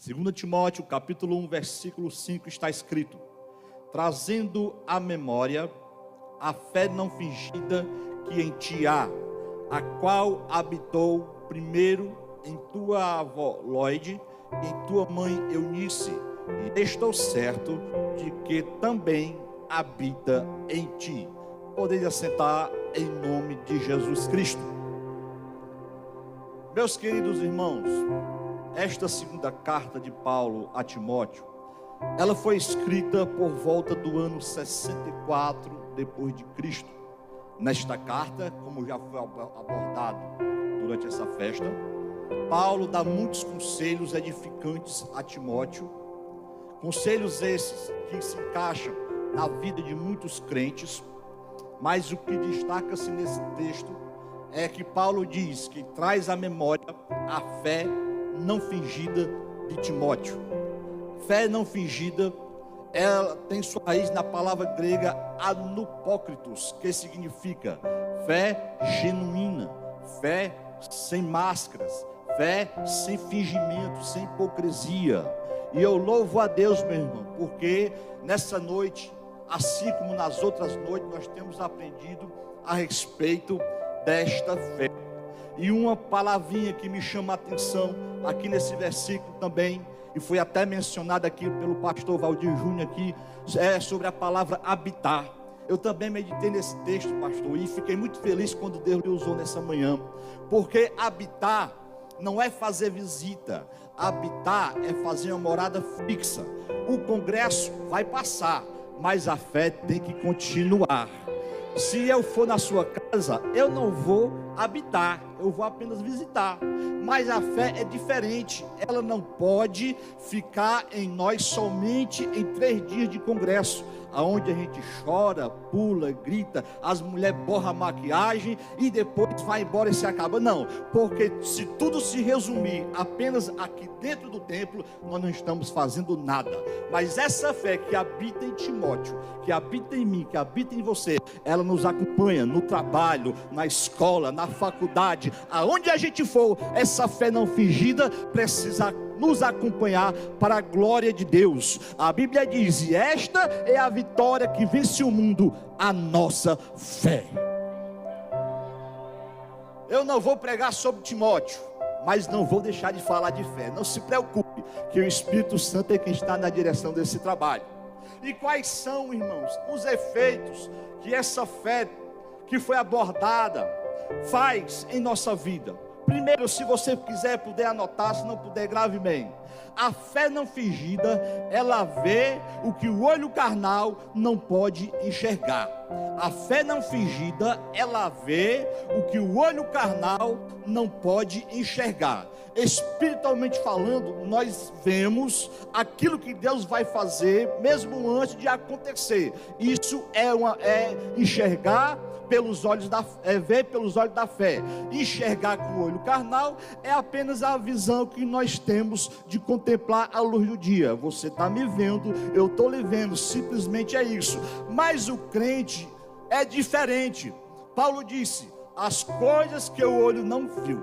2 Timóteo, capítulo 1, versículo 5, está escrito: trazendo à memória a fé não fingida que em ti há, a qual habitou primeiro em tua avó Loide, em tua mãe Eunice, e estou certo de que também habita em ti. Podeis assentar em nome de Jesus Cristo. Meus queridos irmãos, esta segunda carta de Paulo a Timóteo, ela foi escrita por volta do ano 64 depois de Cristo. Nesta carta, como já foi abordado durante essa festa, Paulo dá muitos conselhos edificantes a Timóteo, conselhos esses que se encaixam na vida de muitos crentes, mas o que destaca-se nesse texto é que Paulo diz que traz à memória a fé não fingida de Timóteo. Fé não fingida, ela tem sua raiz na palavra grega anupócritos, que significa fé genuína, fé sem máscaras, fé sem fingimento, sem hipocrisia. E eu louvo a Deus, meu irmão, porque nessa noite, assim como nas outras noites, nós temos aprendido a respeito desta fé. E uma palavrinha que me chama a atenção aqui nesse versículo também, e foi até mencionada aqui pelo pastor Valdir Júnior aqui, é sobre a palavra habitar. Eu também meditei nesse texto, pastor, e fiquei muito feliz quando Deus me usou nessa manhã, porque habitar não é fazer visita, habitar é fazer uma morada fixa. O congresso vai passar, mas a fé tem que continuar. Se eu for na sua casa, eu não vou habitar, eu vou apenas visitar. Mas a fé é diferente, ela não pode ficar em nós somente em 3 dias de congresso, aonde a gente chora, pula, grita, as mulheres borram a maquiagem e depois vai embora e se acaba. Não, porque se tudo se resumir apenas aqui dentro do templo, nós não estamos fazendo nada. Mas essa fé que habita em Timóteo, que habita em mim, que habita em você, ela nos acompanha no trabalho, na escola, na faculdade, aonde a gente for. Essa fé não fingida precisa nos acompanhar para a glória de Deus. A Bíblia diz: e esta é a vitória que vence o mundo, a nossa fé. Eu não vou pregar sobre Timóteo, mas não vou deixar de falar de fé. Não se preocupe, que o Espírito Santo é quem está na direção desse trabalho. E quais são, irmãos, os efeitos que essa fé que foi abordada faz em nossa vida? Primeiro, se você quiser, puder anotar, se não puder, grave bem. A fé não fingida, ela vê o que o olho carnal não pode enxergar. A fé não fingida, ela vê o que o olho carnal não pode enxergar. Espiritualmente falando, nós vemos aquilo que Deus vai fazer, mesmo antes de acontecer. Isso é enxergar pelos olhos ver pelos olhos da fé. Enxergar com o olho carnal é apenas a visão que nós temos de contemplar a luz do dia. Você está me vendo, eu estou lhe vendo, simplesmente é isso. Mas o crente é diferente. Paulo disse: as coisas que o olho não viu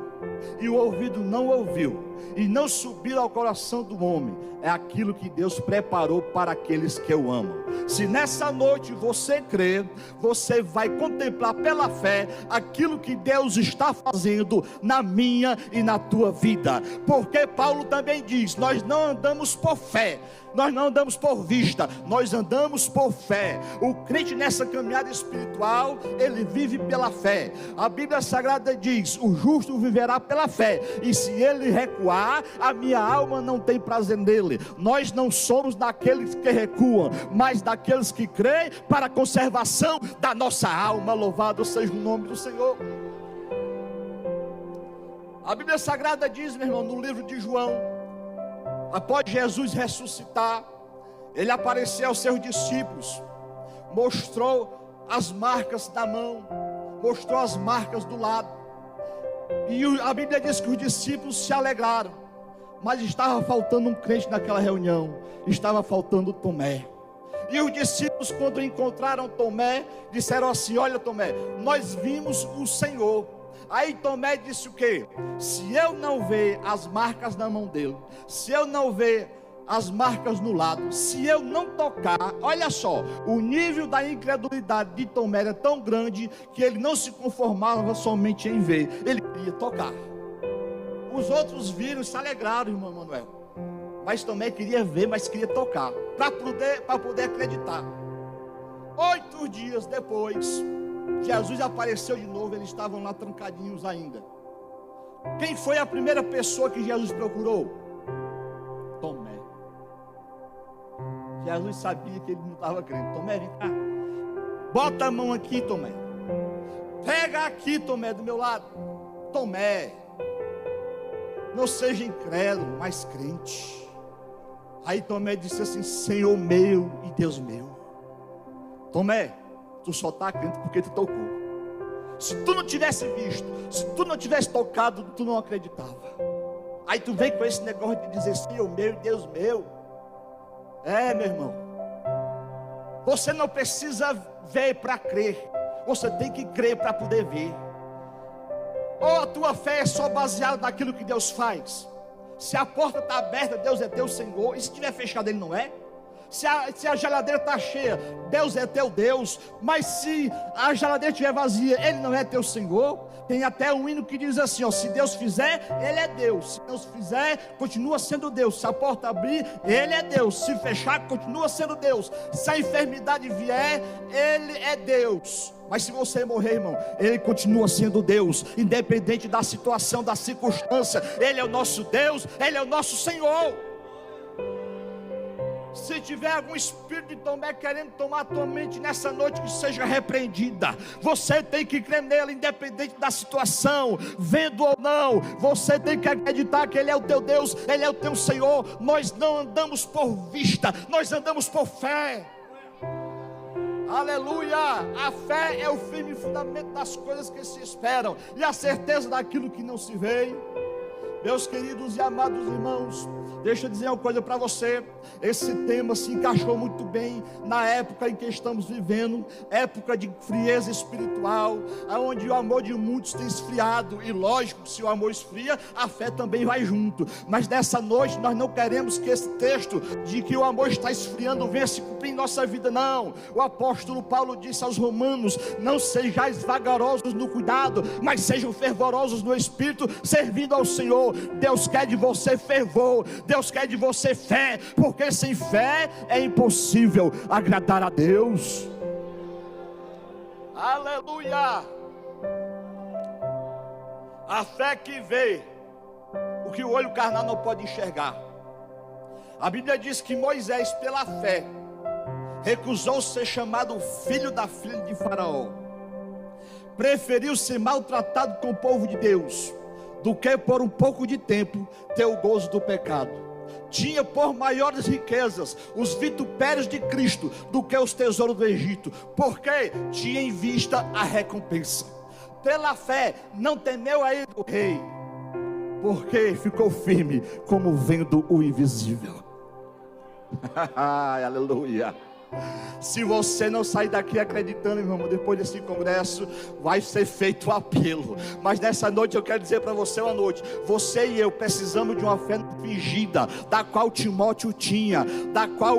e o ouvido não ouviu e não subiram ao coração do homem, é aquilo que Deus preparou para aqueles que o amam. Se nessa noite você crer, você vai contemplar pela fé aquilo que Deus está fazendo na minha e na tua vida. Porque Paulo também diz: nós não andamos por fé, nós não andamos por vista, nós andamos por fé. O crente nessa caminhada espiritual, ele vive pela fé. A Bíblia Sagrada diz: o justo viverá pela fé, e se ele recuar, a minha alma não tem prazer nele. Nós não somos daqueles que recuam, mas daqueles que creem para a conservação da nossa alma. Louvado seja o nome do Senhor. A Bíblia Sagrada diz, meu irmão, no livro de João, após Jesus ressuscitar, ele apareceu aos seus discípulos, mostrou as marcas da mão, mostrou as marcas do lado, e a Bíblia diz que os discípulos se alegraram, mas estava faltando um crente naquela reunião, estava faltando Tomé. E os discípulos, quando encontraram Tomé, disseram assim: olha, Tomé, nós vimos o Senhor. Aí Tomé disse o quê? Se eu não ver as marcas na mão dele, se eu não ver as marcas no lado, se eu não tocar, olha só, o nível da incredulidade de Tomé era tão grande que ele não se conformava somente em ver, ele queria tocar. Os outros viram e se alegraram, irmão Manuel, mas Tomé queria ver, mas queria tocar, para poder acreditar. 8 dias depois, Jesus apareceu de novo, eles estavam lá trancadinhos ainda. Quem foi a primeira pessoa que Jesus procurou? Tomé. Jesus sabia que ele não estava crendo. Tomé, vem cá, bota a mão aqui, Tomé, pega aqui, Tomé, do meu lado. Tomé, não seja incrédulo, mas crente. Aí Tomé disse assim: Senhor meu e Deus meu. Tomé, tu só está crente porque tu tocou. Se tu não tivesse visto, se tu não tivesse tocado, tu não acreditava. Aí tu vem com esse negócio de dizer Senhor meu e Deus meu. Meu irmão, você não precisa ver para crer, você tem que crer para poder ver. Ou a tua fé é só baseada naquilo que Deus faz. Se a porta está aberta, Deus é teu Senhor, e se estiver fechada, Ele não é. Se a geladeira está cheia, Deus é teu Deus. Mas se a geladeira estiver vazia, Ele não é teu Senhor. Tem até um hino que diz assim, ó: se Deus fizer, Ele é Deus. Se Deus fizer, continua sendo Deus. Se a porta abrir, Ele é Deus. Se fechar, continua sendo Deus. Se a enfermidade vier, Ele é Deus. Mas se você morrer, irmão, Ele continua sendo Deus, independente da situação, da circunstância. Ele é o nosso Deus, Ele é o nosso Senhor. Se tiver algum espírito de Tomé querendo tomar a tua mente nessa noite, que seja repreendida. Você tem que crer nele, independente da situação, vendo ou não. Você tem que acreditar que Ele é o teu Deus, Ele é o teu Senhor. Nós não andamos por vista, nós andamos por fé. Aleluia! A fé é o firme fundamento das coisas que se esperam e a certeza daquilo que não se vê. Meus queridos e amados irmãos, deixa eu dizer uma coisa para você. Esse tema se encaixou muito bem na época em que estamos vivendo, época de frieza espiritual, onde o amor de muitos tem esfriado. E lógico, se o amor esfria, a fé também vai junto. Mas nessa noite nós não queremos que esse texto de que o amor está esfriando venha se cumprir em nossa vida, não. O apóstolo Paulo disse aos romanos: não sejais vagarosos no cuidado, mas sejam fervorosos no espírito, servindo ao Senhor. Deus quer de você fervor, Deus quer de você fé, porque sem fé é impossível agradar a Deus. Aleluia! A fé que vê o que o olho carnal não pode enxergar. A Bíblia diz que Moisés, pela fé, recusou ser chamado filho da filha de Faraó, preferiu ser maltratado com o povo de Deus do que por um pouco de tempo ter o gozo do pecado. Tinha por maiores riquezas os vitupérios de Cristo do que os tesouros do Egito, porque tinha em vista a recompensa. Pela fé não temeu a ira do rei, porque ficou firme como vendo o invisível. Aleluia! Se você não sair daqui acreditando, meu irmão, depois desse congresso vai ser feito o apelo. Mas nessa noite eu quero dizer para você uma noite: você e eu precisamos de uma fé fingida, da qual Timóteo tinha, da qual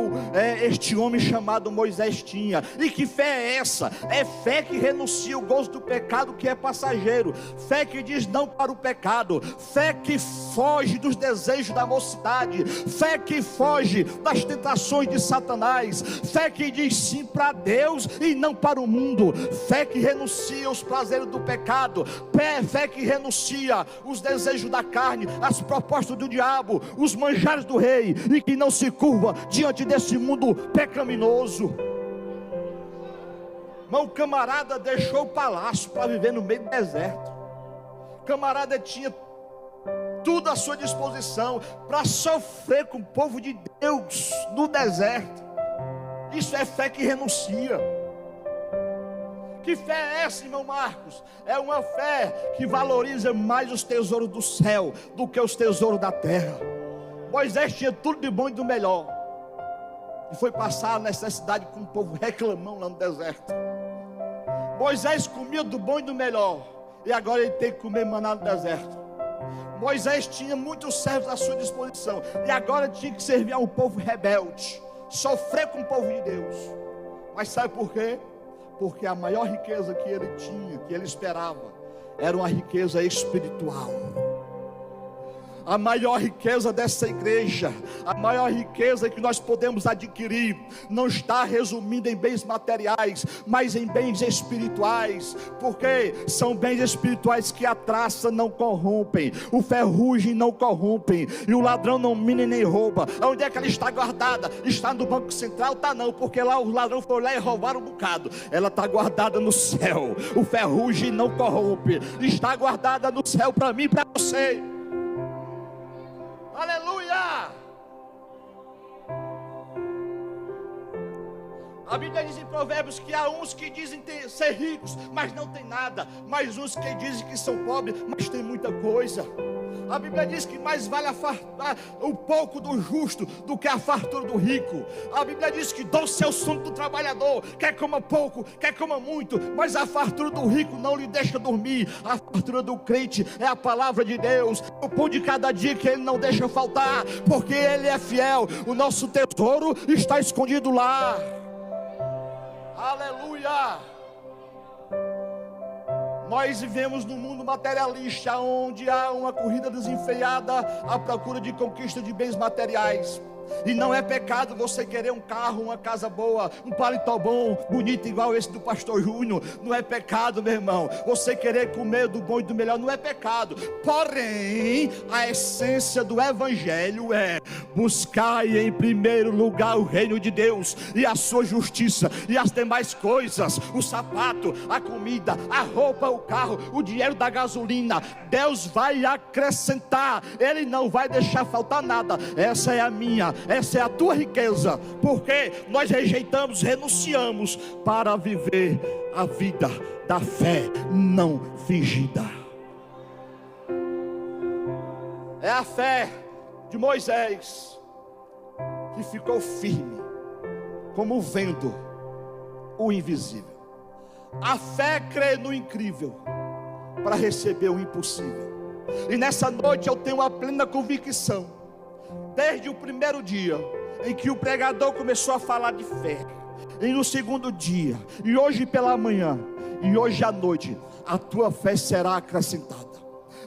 este homem chamado Moisés tinha. E que fé é essa? É fé que renuncia o gozo do pecado, que é passageiro, fé que diz não para o pecado, fé que foge dos desejos da mocidade, fé que foge das tentações de Satanás, fé que diz sim para Deus e não para o mundo, fé que renuncia os prazeres do pecado, fé que renuncia os desejos da carne, as propostas do diabo, os manjares do rei, e que não se curva diante desse mundo pecaminoso. Meu camarada deixou o palácio para viver no meio do deserto. Camarada tinha tudo à sua disposição para sofrer com o povo de Deus no deserto. Isso é fé que renuncia. Que fé é essa, irmão Marcos? É uma fé que valoriza mais os tesouros do céu do que os tesouros da terra. Moisés tinha tudo de bom e do melhor, e foi passar a necessidade com o povo reclamão lá no deserto. Moisés comia do bom e do melhor, e agora ele tem que comer maná no deserto. Moisés tinha muitos servos à sua disposição, e agora tinha que servir a um povo rebelde, sofrer com o povo de Deus. Mas sabe por quê? Porque a maior riqueza que ele tinha, que ele esperava, era uma riqueza espiritual. A maior riqueza dessa igreja, a maior riqueza que nós podemos adquirir, não está resumindo em bens materiais, mas em bens espirituais, porque são bens espirituais que a traça não corrompem, o ferrugem não corrompem, e o ladrão não mina nem rouba. Onde é que ela está guardada? Está no Banco Central? Está não, porque lá os ladrões foram lá e roubaram um bocado. Ela está guardada no céu, o ferrugem não corrompe, está guardada no céu para mim e para você. Aleluia! A Bíblia diz em Provérbios que há uns que dizem ser ricos, mas não tem nada, mas uns que dizem que são pobres, mas tem muita coisa. A Bíblia diz que mais vale o pouco do justo do que a fartura do rico. A Bíblia diz que doce é o sono do trabalhador, quer coma pouco, quer coma muito, mas a fartura do rico não lhe deixa dormir. A fartura do crente é a palavra de Deus, o pão de cada dia que ele não deixa faltar, porque ele é fiel. O nosso tesouro está escondido lá. Aleluia! Nós vivemos num mundo materialista, onde há uma corrida desenfreada à procura de conquista de bens materiais. E não é pecado você querer um carro, uma casa boa, um paletó bom, bonito igual esse do pastor Júnior. Não é pecado, meu irmão. Você querer comer do bom e do melhor não é pecado. Porém, a essência do evangelho é: buscai em primeiro lugar o reino de Deus e a sua justiça, e as demais coisas, o sapato, a comida, a roupa, o carro, o dinheiro da gasolina, Deus vai acrescentar. Ele não vai deixar faltar nada. Essa é a minha, essa é a tua riqueza, porque nós rejeitamos, renunciamos para viver a vida da fé não fingida. É a fé de Moisés que ficou firme, como vendo o invisível. A fé crê no incrível para receber o impossível. E nessa noite eu tenho a plena convicção, desde o primeiro dia em que o pregador começou a falar de fé, e no segundo dia, e hoje pela manhã, e hoje à noite, a tua fé será acrescentada.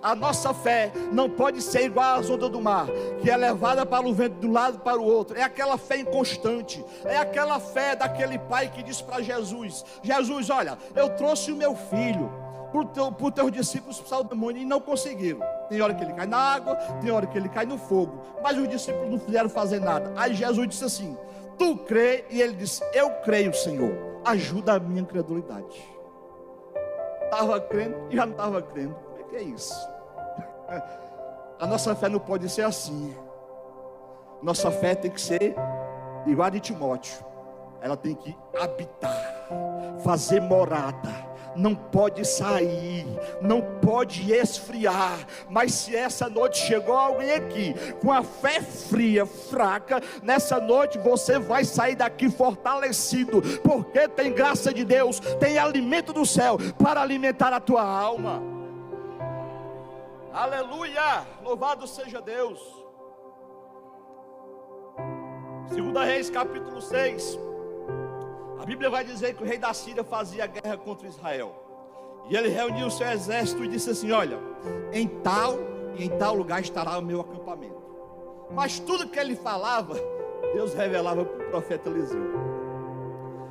A nossa fé não pode ser igual às ondas do mar, que é levada para o vento de um lado para o outro. É aquela fé inconstante, é aquela fé daquele pai que diz para Jesus: Jesus, olha, eu trouxe o meu filho para os teus discípulos expulsar o demônio, e não conseguiram. Tem hora que ele cai na água, tem hora que ele cai no fogo, mas os discípulos não fizeram fazer nada. Aí Jesus disse assim: tu crê? E ele disse: eu creio, Senhor, ajuda a minha incredulidade. Estava crendo e já não estava crendo. Como é que é isso? A nossa fé não pode ser assim. Nossa fé tem que ser igual a de Timóteo. Ela tem que habitar, fazer morada. Não pode sair, não pode esfriar. Mas se essa noite chegou alguém aqui com a fé fria, fraca, nessa noite você vai sair daqui fortalecido, porque tem graça de Deus, tem alimento do céu para alimentar a tua alma. Aleluia, louvado seja Deus. 2 Reis capítulo 6, a Bíblia vai dizer que o rei da Síria fazia guerra contra Israel. E ele reuniu o seu exército e disse assim: olha, em tal lugar estará o meu acampamento. Mas tudo que ele falava, Deus revelava para o profeta Eliseu.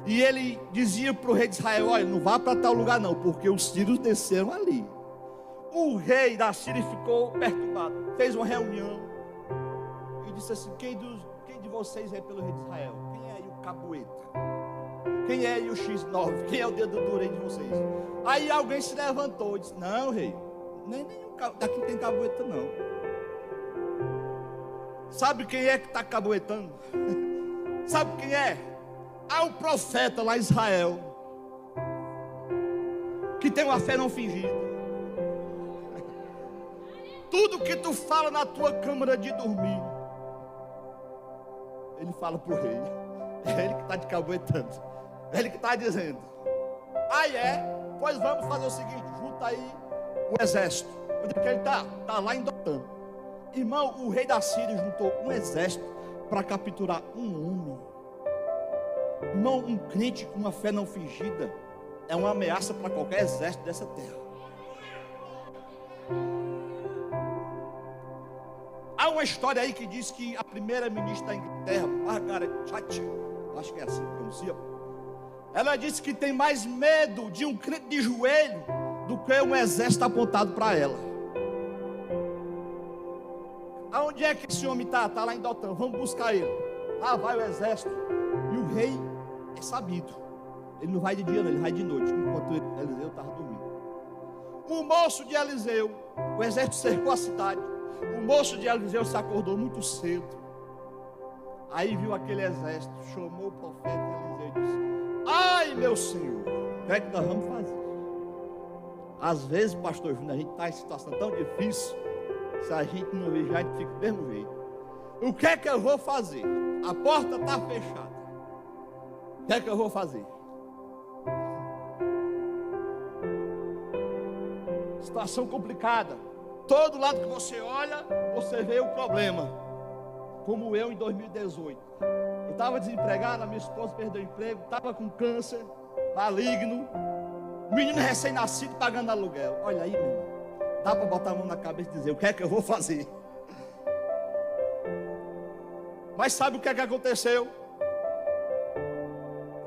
E ele dizia para o rei de Israel: olha, não vá para tal lugar não, porque os sírios desceram ali. O rei da Síria ficou perturbado, fez uma reunião e disse assim: quem de vocês é pelo rei de Israel? Quem é aí o caboeta? Quem é aí o X9? Quem é o dedo duro aí de vocês? Aí alguém se levantou e disse: não, rei, nenhum daqui tem caboeta não. Sabe quem é que está caboetando? Sabe quem é? Há um profeta lá em Israel que tem uma fé não fingida. Tudo que tu fala na tua câmara de dormir, ele fala para o rei. É ele que está te caboetando, é ele que está dizendo: ah, é? Pois vamos fazer o seguinte: junta aí o exército. Onde é que ele está? Está lá em Dotã. Irmão, o rei da Síria juntou um exército para capturar um homem. Irmão, um crente com uma fé não fingida é uma ameaça para qualquer exército dessa terra. Há uma história aí que diz que a primeira ministra da Inglaterra, Margaret Thatcher, acho que é assim que pronuncia, ela disse que tem mais medo de um crente de joelho do que um exército apontado para ela. Aonde é que esse homem está? Está lá em Dotã, vamos buscar ele. Lá vai o exército. E o rei é sabido, ele não vai de dia não, ele vai de noite, enquanto Eliseu estava dormindo. O moço de Eliseu, o exército cercou a cidade. O moço de Eliseu se acordou muito cedo. Aí viu aquele exército, chamou o profeta Eliseu e disse: ai meu senhor, o que é que nós vamos fazer? Às vezes, pastor Júnior, a gente está em situação tão difícil, se a gente não vigiar, a gente fica do mesmo jeito. O que é que eu vou fazer? A porta está fechada. O que é que eu vou fazer? Situação complicada. Todo lado que você olha, você vê o problema. Como eu em 2018. Eu estava desempregado, a minha esposa perdeu o emprego, estava com câncer maligno, menino recém-nascido pagando aluguel. Olha aí, meu irmão, dá para botar a mão na cabeça e dizer: o que é que eu vou fazer? Mas sabe o que é que aconteceu?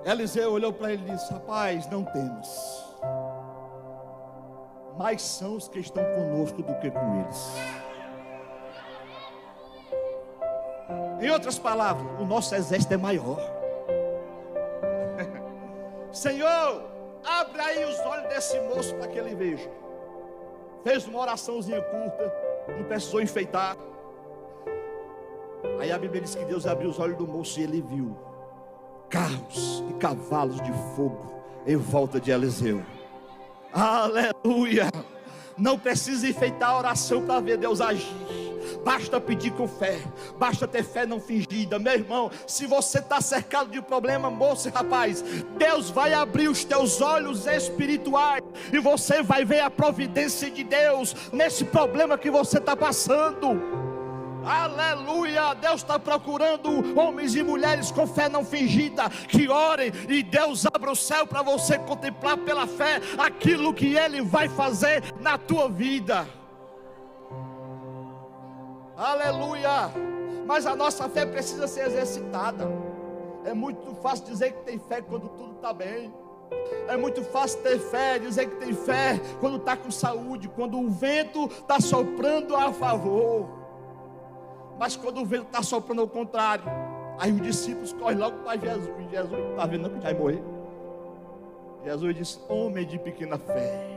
Eliseu olhou para ele e disse: rapaz, não temas, mais são os que estão conosco do que com eles. Em outras palavras, o nosso exército é maior. Senhor, abre aí os olhos desse moço para que ele veja. Fez uma oraçãozinha curta, não precisou enfeitar. Aí a Bíblia diz que Deus abriu os olhos do moço e ele viu carros e cavalos de fogo em volta de Eliseu. Aleluia! Não precisa enfeitar a oração para ver Deus agir. Basta pedir com fé, basta ter fé não fingida. Meu irmão, se você está cercado de problema, moço e rapaz, Deus vai abrir os teus olhos espirituais e você vai ver a providência de Deus nesse problema que você está passando. Aleluia, Deus está procurando homens e mulheres com fé não fingida, que orem e Deus abra o céu para você contemplar pela fé aquilo que Ele vai fazer na tua vida. Aleluia. Mas a nossa fé precisa ser exercitada. É muito fácil dizer que tem fé quando tudo está bem. É muito fácil ter fé, dizer que tem fé quando está com saúde, quando o vento está soprando a favor. Mas quando o vento está soprando ao contrário, aí os discípulos correm logo para Jesus. Jesus está vendo que vai morrer. Jesus disse: homem de pequena fé.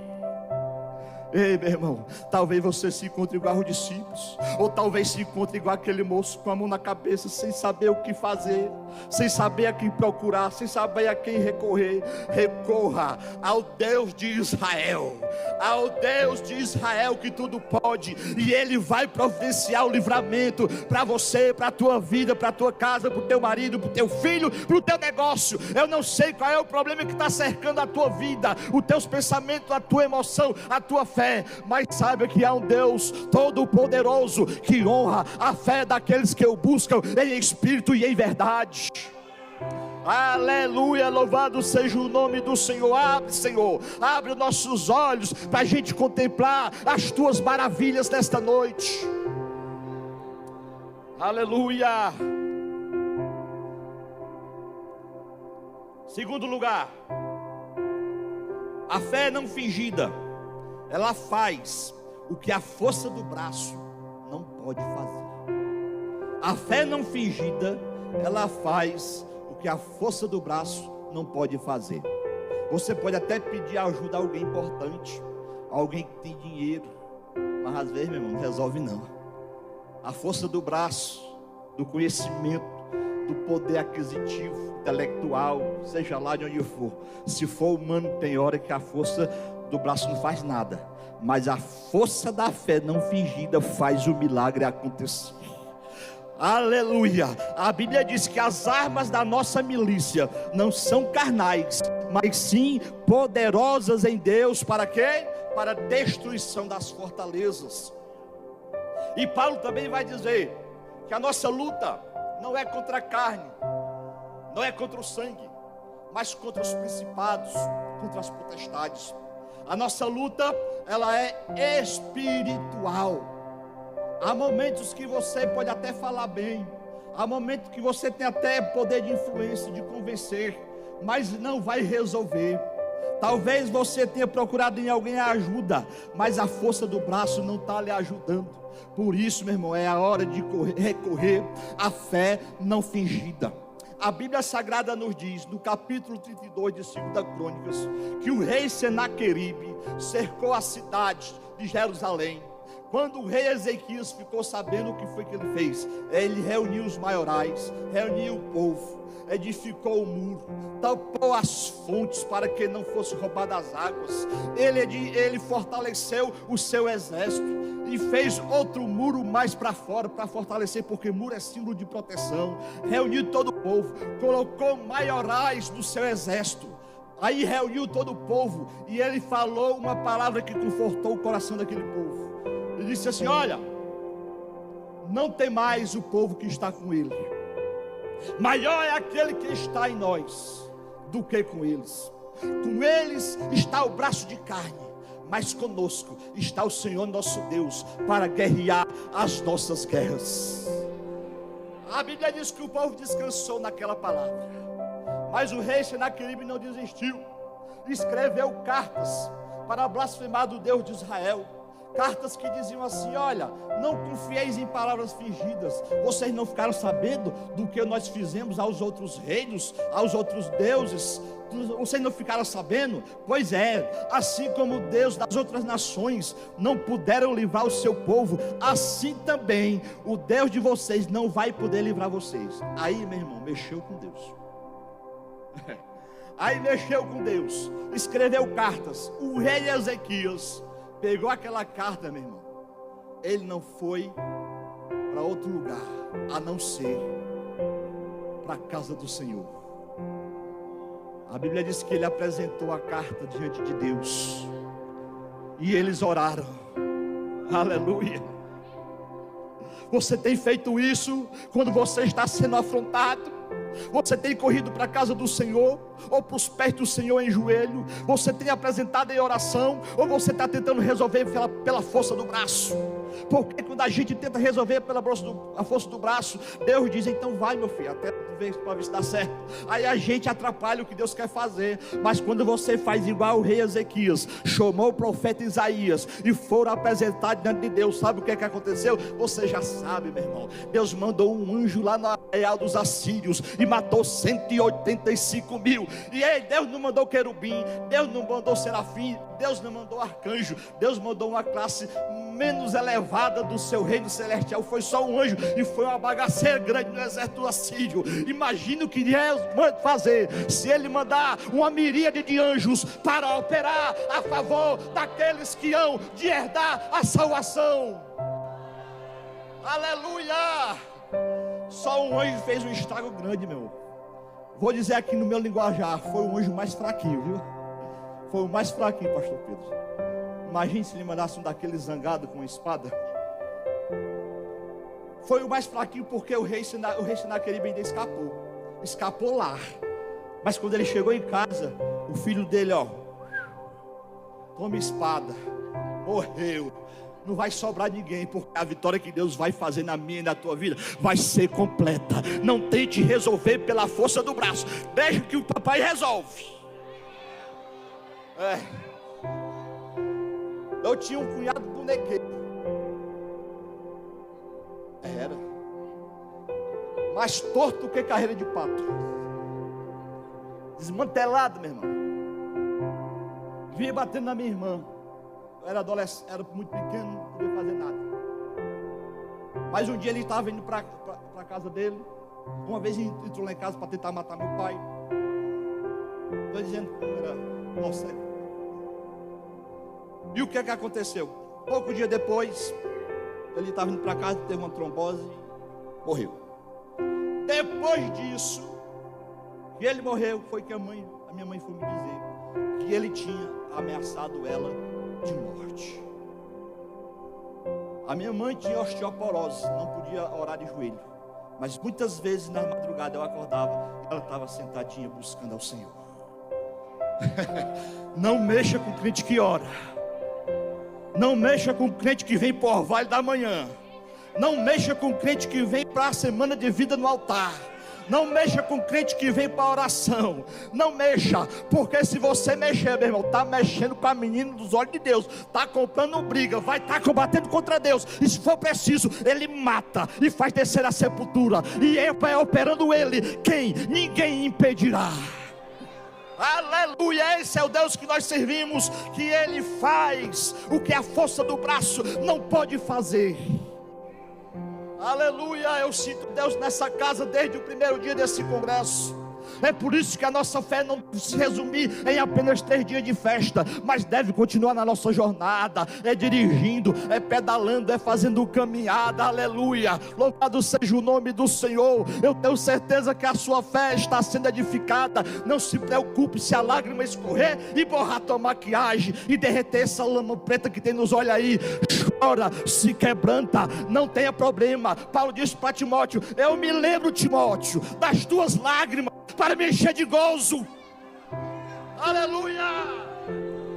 Ei, meu irmão, talvez você se encontre igual os discípulos, ou talvez se encontre igual aquele moço com a mão na cabeça, sem saber o que fazer, sem saber a quem procurar, sem saber a quem recorrer. Recorra ao Deus de Israel, ao Deus de Israel que tudo pode, e Ele vai providenciar o livramento para você, para a tua vida, para a tua casa, para o teu marido, para o teu filho, para o teu negócio. Eu não sei qual é o problema que está cercando a tua vida, os teus pensamentos, a tua emoção, a tua fé, mas saiba que há um Deus todo-poderoso que honra a fé daqueles que o buscam em espírito e em verdade. Aleluia, louvado seja o nome do Senhor. Abre, Senhor, abre os nossos olhos para a gente contemplar as tuas maravilhas nesta noite. Aleluia. Segundo lugar, a fé não fingida, ela faz o que a força do braço não pode fazer. A fé não fingida, ela faz o que a força do braço não pode fazer. Você pode até pedir ajuda a alguém importante, alguém que tem dinheiro, mas às vezes, meu irmão, não resolve não. A força do braço, do conhecimento, do poder aquisitivo, intelectual, seja lá de onde for, se for humano, tem hora que a força do braço não faz nada, mas a força da fé não fingida faz o milagre acontecer. Aleluia. A Bíblia diz que as armas da nossa milícia não são carnais, mas sim poderosas em Deus. Para quê? para a destruição das fortalezas. E Paulo também vai dizer que a nossa luta não é contra a carne, não é contra o sangue, mas contra os principados, contra as potestades. A nossa luta, ela é espiritual. Há momentos que você pode até falar bem, há momentos que você tem até poder de influência, de convencer, mas não vai resolver. Talvez você tenha procurado em alguém a ajuda, mas a força do braço não está lhe ajudando. Por isso, meu irmão, é a hora de recorrer à fé não fingida. A Bíblia Sagrada nos diz, no capítulo 32 de 2 Crônicas, que o rei Senaqueribe cercou a cidade de Jerusalém. Quando o rei Ezequias ficou sabendo o que foi que ele fez, ele reuniu os maiorais, reuniu o povo, edificou o muro, tampou as fontes para que não fosse roubada as águas. Ele fortaleceu o seu exército e fez outro muro mais para fora, para fortalecer, porque muro é símbolo de proteção. Reuniu todo o povo, colocou maiorais do seu exército. Aí reuniu todo o povo e ele falou uma palavra que confortou o coração daquele povo. Ele disse assim: olha, não tem mais o povo que está com ele, maior é aquele que está em nós do que com eles. Com eles está o braço de carne, mas conosco está o Senhor nosso Deus para guerrear as nossas guerras. A Bíblia diz que o povo descansou naquela palavra, mas o rei Senaqueribe não desistiu. Escreveu cartas para blasfemar do Deus de Israel, cartas que diziam assim: olha, não confieis em palavras fingidas. Vocês não ficaram sabendo do que nós fizemos aos outros reinos, aos outros deuses? Vocês não ficaram sabendo? Pois é, assim como Deus das outras nações não puderam livrar o seu povo, assim também o Deus de vocês não vai poder livrar vocês. Aí, meu irmão, mexeu com Deus. Aí mexeu com Deus, escreveu cartas. O rei Ezequias pegou aquela carta, meu irmão, ele não foi para outro lugar a não ser para a casa do Senhor. A Bíblia diz que ele apresentou a carta diante de Deus e eles oraram. Aleluia. Você tem feito isso quando você está sendo afrontado? Você tem corrido para a casa do Senhor, ou para os pés do Senhor em joelho? Você tem apresentado em oração, ou você está tentando resolver pela força do braço? Porque quando a gente tenta resolver pela força do braço, Deus diz: então vai, meu filho, até para ver se dá certo. Aí a gente atrapalha o que Deus quer fazer. Mas quando você faz igual o rei Ezequias, chamou o profeta Isaías e foram apresentar diante de Deus, sabe o que é que aconteceu? Você já sabe, meu irmão. Deus mandou um anjo lá no arraial dos assírios e matou 185 mil. E aí Deus não mandou querubim, Deus não mandou serafim, Deus não mandou arcanjo, Deus mandou uma classe menos elevada do seu reino celestial. Foi só um anjo, e foi uma bagaceira grande no exército assírio. Imagina o que Deus manda fazer se ele mandar uma miríade de anjos para operar a favor daqueles que hão de herdar a salvação. Aleluia! Só um anjo fez um estrago grande, meu. Vou dizer aqui no meu linguajar, foi o anjo mais fraquinho, viu? Foi o mais fraquinho, pastor Pedro. Imagine se ele mandasse um daqueles zangado com uma espada. Foi o mais fraquinho porque o rei Senaqueribe ainda escapou lá. Mas quando ele chegou em casa, o filho dele, toma espada, morreu. Não vai sobrar ninguém, porque a vitória que Deus vai fazer na minha e na tua vida vai ser completa. Não tente resolver pela força do braço, deixa que o papai resolve. Eu tinha um cunhado bonequeiro. Era mais torto do que carreira de pato, desmantelado, meu irmão. Vinha batendo na minha irmã. Eu era adolescente, era muito pequeno, não podia fazer nada. Mas um dia ele estava indo para a casa dele. Uma vez ele entrou lá em casa para tentar matar meu pai. Estou dizendo que era nossa. E o que é que aconteceu? Pouco dia depois, ele estava indo para casa, teve uma trombose e morreu. Depois disso, que ele morreu, foi que a minha mãe foi me dizer que ele tinha ameaçado ela de morte. A minha mãe tinha osteoporose, não podia orar de joelho. Mas muitas vezes na madrugada eu acordava e ela estava sentadinha buscando ao Senhor. Não mexa com crente que ora. Não mexa com crente que vem para o orvalho da manhã. Não mexa com crente que vem para a semana de vida no altar. Não mexa com crente que vem para a oração. Não mexa, porque se você mexer, meu irmão, está mexendo com a menina dos olhos de Deus. Está comprando briga, vai estar combatendo contra Deus. E se for preciso, Ele mata e faz descer a sepultura. E é operando Ele quem ninguém impedirá. Aleluia, esse é o Deus que nós servimos, que Ele faz o que a força do braço não pode fazer. Aleluia, eu sinto Deus nessa casa desde o primeiro dia desse congresso. É por isso que a nossa fé não se resumir em apenas 3 dias de festa, mas deve continuar na nossa jornada, é dirigindo, é pedalando, é fazendo caminhada. Aleluia, louvado seja o nome do Senhor. Eu tenho certeza que a sua fé está sendo edificada. Não se preocupe se a lágrima escorrer e borrar tua maquiagem e derreter essa lama preta que tem nos olhos aí. Chora, se quebranta, não tenha problema. Paulo disse para Timóteo: eu me lembro, Timóteo, das tuas lágrimas para me encher de gozo. Aleluia,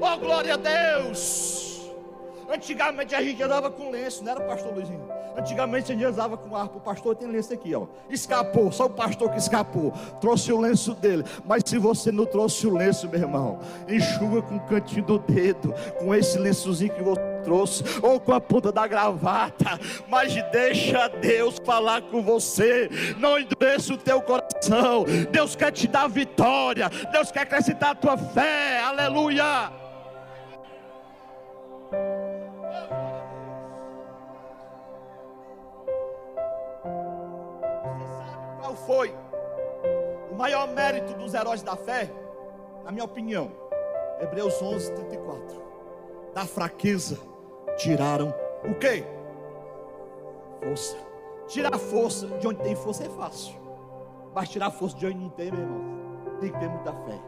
oh glória a Deus. Antigamente a gente andava com lenço, não era, pastor Luizinho? Antigamente a gente andava com harpa. O pastor tem lenço aqui, ó. Escapou, só o pastor que escapou, trouxe o lenço dele. Mas se você não trouxe o lenço, meu irmão, enxuga com o cantinho do dedo, com esse lençozinho que você trouxe, ou com a ponta da gravata. Mas deixa Deus falar com você. Não endureça o teu coração. Deus quer te dar vitória. Deus quer acrescentar a tua fé. Aleluia. Qual foi o maior mérito dos heróis da fé? Na minha opinião, Hebreus 11:34. Da fraqueza tiraram o quê? Força. Tirar força de onde tem força é fácil, mas tirar força de onde não tem, meu irmão, tem que ter muita fé.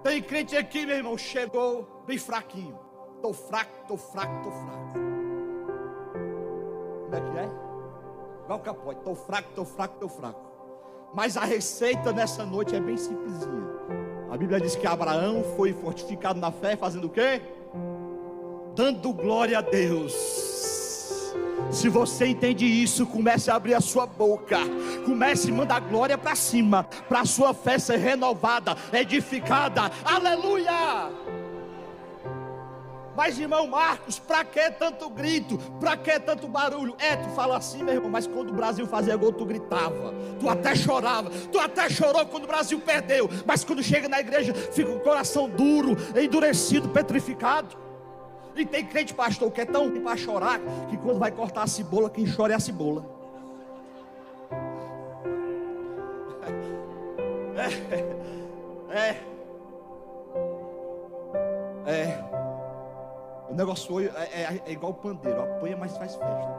Tem crente aqui, meu irmão, chegou bem fraquinho. Estou fraco. Como é que é? Igual capote, estou fraco. Mas a receita nessa noite é bem simplesinha. A Bíblia diz que Abraão foi fortificado na fé, fazendo o quê? Dando glória a Deus. Se você entende isso, comece a abrir a sua boca, comece a mandar glória para cima, para a sua fé ser renovada, edificada. Aleluia! Mas irmão Marcos, para que tanto grito? Para que tanto barulho? Tu fala assim, meu irmão, mas quando o Brasil fazia gol, tu gritava, tu até chorava, tu até chorou quando o Brasil perdeu. Mas quando chega na igreja, fica com o coração duro, endurecido, petrificado. E tem crente, pastor, que é tão ruim para chorar, que quando vai cortar a cebola, quem chora é a cebola. O negócio é igual o pandeiro, apanha, mas faz festa.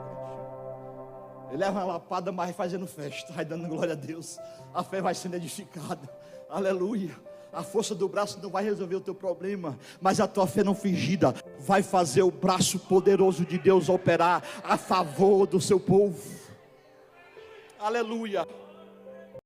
Ele leva uma lapada, mas vai fazendo festa, vai dando glória a Deus. A fé vai sendo edificada. Aleluia. A força do braço não vai resolver o teu problema, mas a tua fé não fingida vai fazer o braço poderoso de Deus operar a favor do seu povo. Aleluia.